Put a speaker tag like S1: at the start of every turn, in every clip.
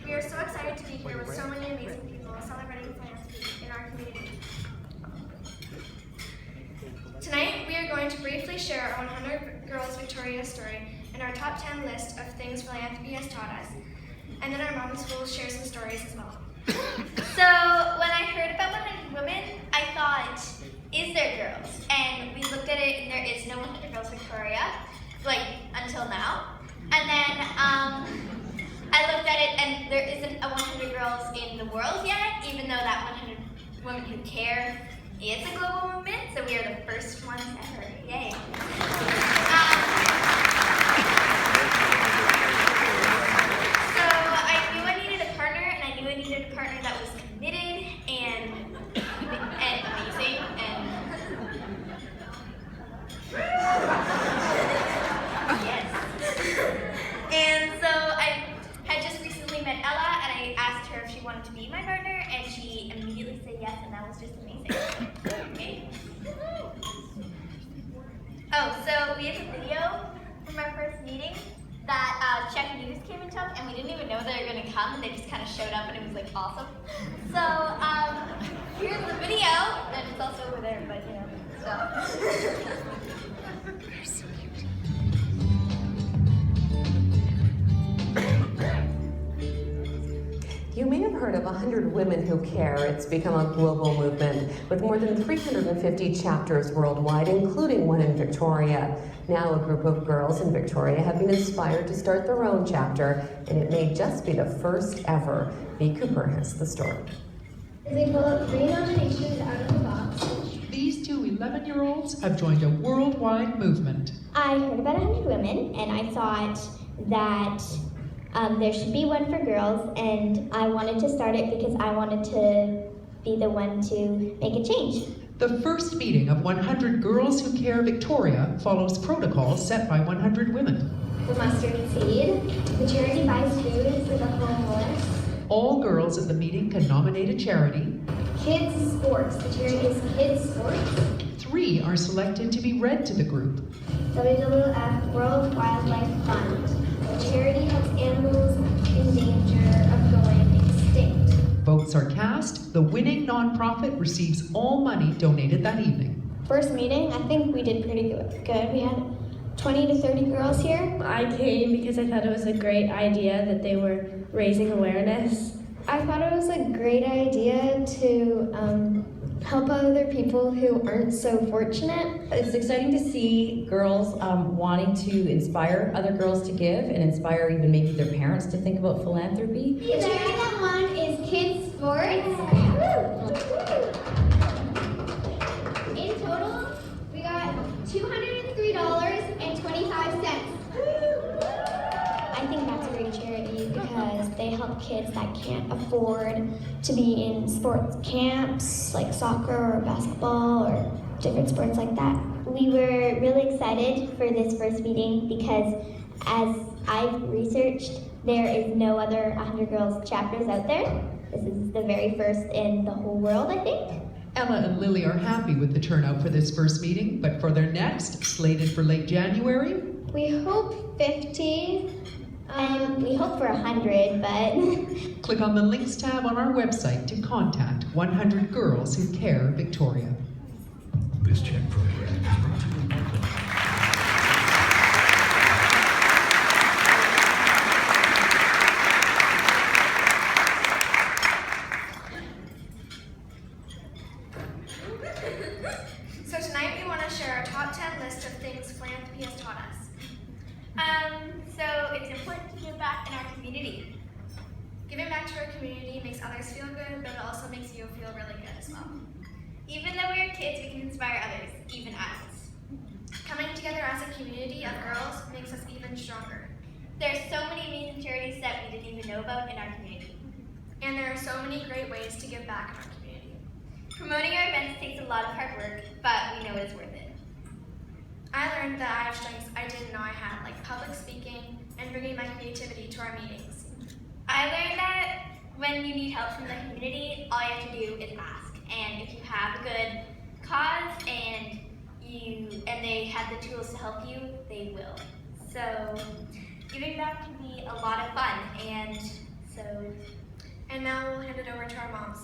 S1: We are so excited to be here with so many amazing people celebrating philanthropy in our community. Tonight, we are going to briefly share our 100 Girls Victoria story and our top 10 list of things philanthropy has taught us. And then our moms will share some stories as well.
S2: So when I heard about 100 women, I thought, is there girls? And we looked at it and there is no 100 Girls Victoria, like until now. And then I looked at it and there isn't a 100 girls in the world yet, even though that 100 Women Who Care is a global movement, so we are the first ones ever. Yay. So I knew I needed a partner, and I knew I needed a partner that was committed and amazing yes. And so I had just recently met Ella, and I asked her if she wanted to be my partner, and she immediately said yes, and that was just amazing. Okay. Oh, so we have a video from our first meeting that Czech News came and took, and we didn't even know they were going to come, and they just kind of showed up, and it was like awesome. So here's the video, and it's also over there, but you know, so.
S3: You may have heard of 100 Women Who Care. It's become a global movement with more than 350 chapters worldwide, including one in Victoria. Now a group of girls in Victoria have been inspired to start their own chapter, and it may just be the first ever. B. Cooper has the story.
S4: They pull up 3 nominations out of the box.
S5: These two 11-year-olds have joined a worldwide movement.
S6: I heard about 100 women, and I thought that there should be one for girls, and I wanted to start it because I wanted to be the one to make a change.
S5: The first meeting of 100 Girls Who Care Victoria follows protocols set by 100 women.
S4: The mustard seed. The charity buys food for the homeless.
S5: All girls at the meeting can nominate a charity.
S4: Kids Sports. The charity is Kids Sports.
S5: 3 are selected to be read to the group.
S4: WWF World Wildlife Fund. The charity helps animals in danger of going extinct.
S5: Votes are cast. The winning nonprofit receives all money donated that evening.
S6: First meeting, I think we did pretty good. We had 20 to 30 girls here.
S7: I came because I thought it was a great idea that they were raising awareness.
S8: I thought it was a great idea to help other people who aren't so fortunate.
S9: It's exciting to see girls wanting to inspire other girls to give and inspire even maybe their parents to think about philanthropy.
S4: The charity that won is Kids Sports. In total, we got $203.25.
S6: I think that's a great charity because they help kids that can't afford to be in sports camps like soccer or basketball or different sports like that. We were really excited for this first meeting because as I've researched, there is no other 100 Girls chapters out there. This is the very first in the whole world, I think.
S5: Ella and Lily are happy with the turnout for this first meeting, but for their next, slated for late January,
S8: We hope 50.
S6: And we hope for 100, but...
S5: click on the links tab on our website to contact 100 Girls Who Care Victoria.
S10: This check program is brought to you by
S1: So tonight we want to share our top 10 list of things philanthropy has taught us.
S2: So it's important to give back in our community.
S1: Giving back to our community makes others feel good, but it also makes you feel really good as well.
S2: Even though we are kids, we can inspire others, even adults.
S1: Coming together as a community of girls makes us even stronger.
S2: There's so many amazing charities that we didn't even know about in our community.
S1: And there are so many great ways to give back in our community.
S2: Promoting our events takes a lot of hard work, but we know it's worth it.
S1: I learned that I have strengths I didn't know I had, like public speaking and bringing my creativity to our meetings.
S2: I learned that when you need help from the community, all you have to do is ask. And if you have a good cause and they have the tools to help you, they will. So giving back can be a lot of fun, and So,
S1: And now we'll hand it over to our moms.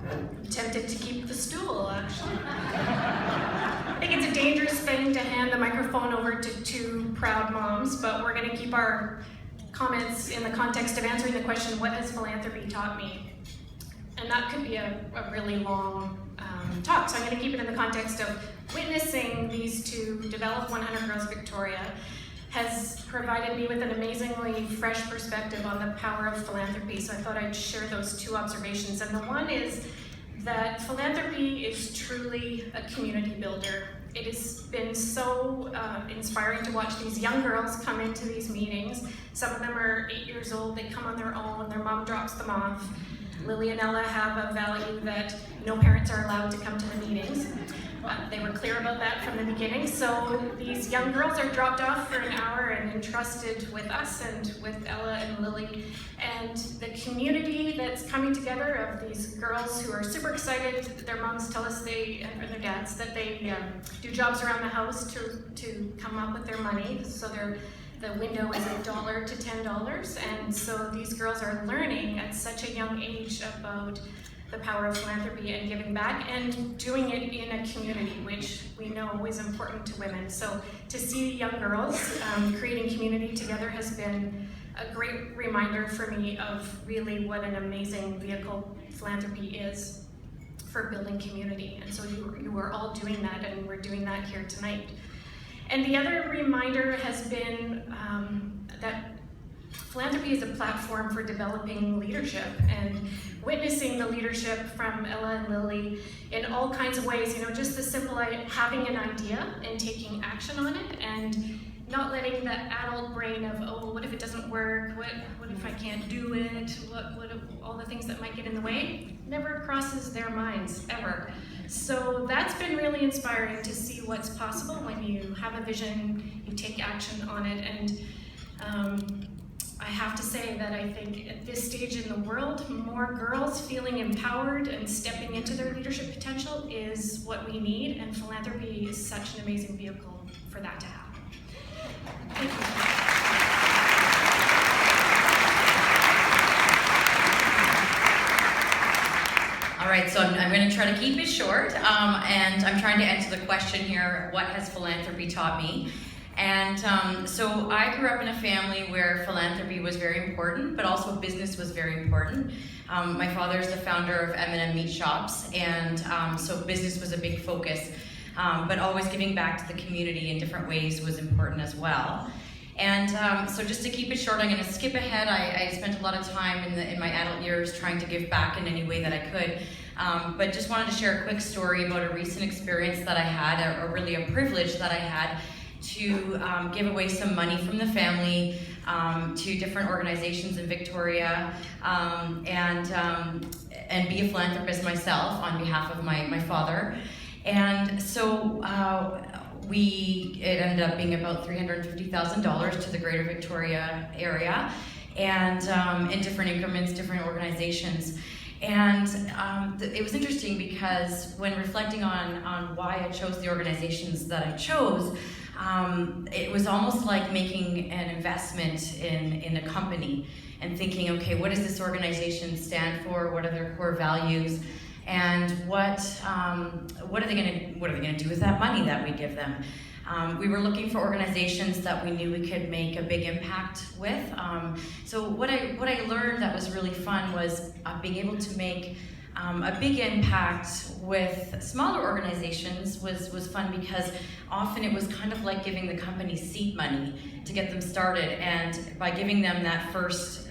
S11: I'm tempted to keep the stool, actually. I think it's a dangerous thing to hand the microphone over to two proud moms, but we're going to keep our comments in the context of answering the question, what has philanthropy taught me? And that could be a really long talk, so I'm going to keep it in the context of witnessing these two develop 100 Girls Victoria has provided me with an amazingly fresh perspective on the power of philanthropy, so I thought I'd share those two observations. And the one is that philanthropy is truly a community builder. It has been so inspiring to watch these young girls come into these meetings. Some of them are 8 years old, they come on their own, their mom drops them off. Lily and Ella have a value that no parents are allowed to come to the meetings. They were clear about that from the beginning. So these young girls are dropped off for an hour and entrusted with us and with Ella and Lily. And the community that's coming together of these girls who are super excited, their moms tell us or their dads, that they do jobs around the house to come up with their money. So the window is $1 to $10. And so these girls are learning at such a young age about the power of philanthropy and giving back and doing it in a community, which we know is important to women. So to see young girls creating community together has been a great reminder for me of really what an amazing vehicle philanthropy is for building community. And so you are all doing that, and we're doing that here tonight. And the other reminder has been that philanthropy is a platform for developing leadership and witnessing the leadership from Ella and Lily in all kinds of ways. You know, just the simple having an idea and taking action on it, and not letting the adult brain of, oh, what if it doesn't work? What if I can't do it? What if all the things that might get in the way? Never crosses their minds, ever. So that's been really inspiring to see what's possible when you have a vision, you take action on it. And I have to say that I think at this stage in the world, more girls feeling empowered and stepping into their leadership potential is what we need, and philanthropy is such an amazing vehicle for that to happen. Thank you.
S12: All right, so I'm going to try to keep it short, and I'm trying to answer the question here, what has philanthropy taught me? And so I grew up in a family where philanthropy was very important, but also business was very important. My father is the founder of M&M Meat Shops, and so business was a big focus, but always giving back to the community in different ways was important as well. And so just to keep it short, I'm going to skip ahead. I spent a lot of time in my adult years trying to give back in any way that I could, but just wanted to share a quick story about a recent experience that I had, really a privilege that I had, to give away some money from the family to different organizations in Victoria, and be a philanthropist myself on behalf of my father. And so it ended up being about $350,000 to the Greater Victoria area, and in different increments, different organizations. And it was interesting because when reflecting on why I chose the organizations that I chose, it was almost like making an investment in a company and thinking, okay, what does this organization stand for? What are their core values? And what are they going to do with that money that we give them? We were looking for organizations that we knew we could make a big impact with. So what I learned that was really fun was being able to make a big impact with smaller organizations was fun, because often it was kind of like giving the company seed money to get them started, and by giving them that first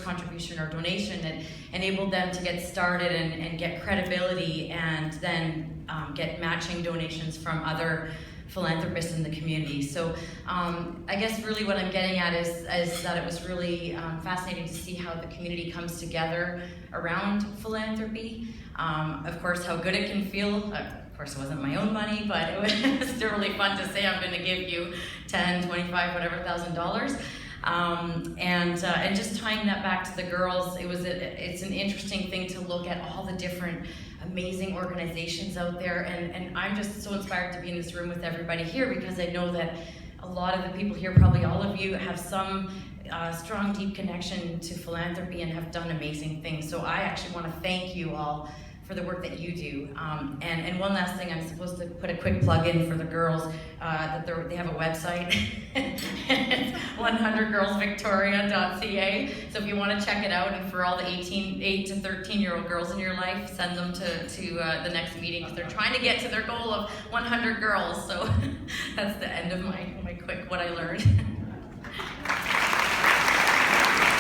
S12: contribution or donation, it enabled them to get started and get credibility, and then get matching donations from other philanthropists in the community. So I guess really what I'm getting at is that it was really fascinating to see how the community comes together around philanthropy. Of course, how good it can feel. Of course, it wasn't my own money, but it was still really fun to say, I'm going to give you $10, $25, whatever $1,000. And just tying that back to the girls, it's an interesting thing to look at all the different amazing organizations out there, and I'm just so inspired to be in this room with everybody here, because I know that a lot of the people here, probably all of you, have some strong, deep connection to philanthropy and have done amazing things. So I actually want to thank you all for the work that you do. And one last thing, I'm supposed to put a quick plug in for the girls, that they have a website. It's 100girlsvictoria.ca. So if you want to check it out, and for all the 8 to 13-year-old girls in your life, send them to the next meeting, because they're trying to get to their goal of 100 girls. So that's the end of my quick what I learned.